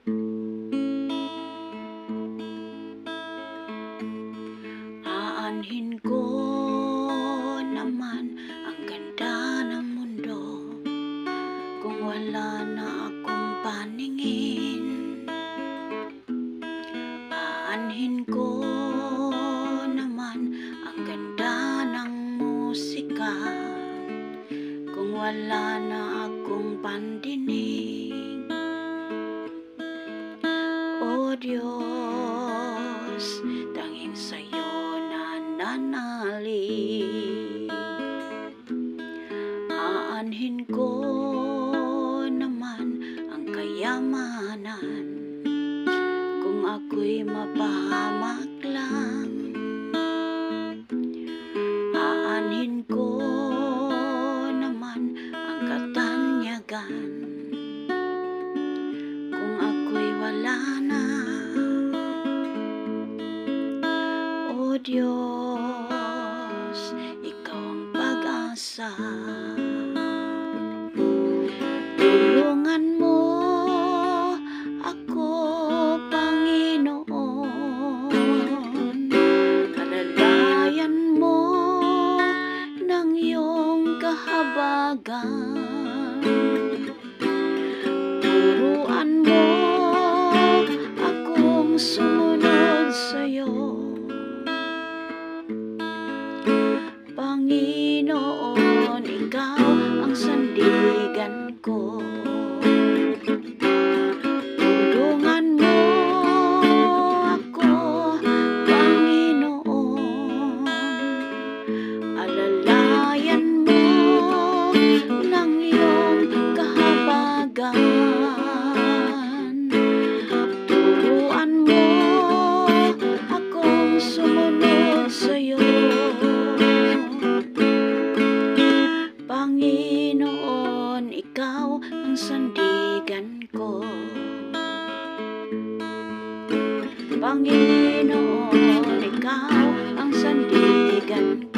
Aanhin ko naman ang ganda ng mundo kung wala na akong paningin. Aanhin ko naman ang ganda ng musika kung wala na akong pandinig. O Diyos, tanging sa'yo nananalig. Aanhin ko naman ang kayamanan kung ako'y mapahamak lang. Aanhin ko naman ang katanyagan kung ako'y wala na. O Diyos, ikaw ang pag-asa. Tulungan mo ako, Panginoon. Alalayan mo ng iyong kahabagan. Turuan mo akong sumunod sa'yo, Panginoon, ikaw ang sandigan ko. Tulungan mo ako, Panginoon. Alalayan mo ng iyong kahabagan. Turuan mo akong sumunod sa'yo, Panginoon, ikaw ang sandigan ko. Panginoon, ikaw ang sandigan ko.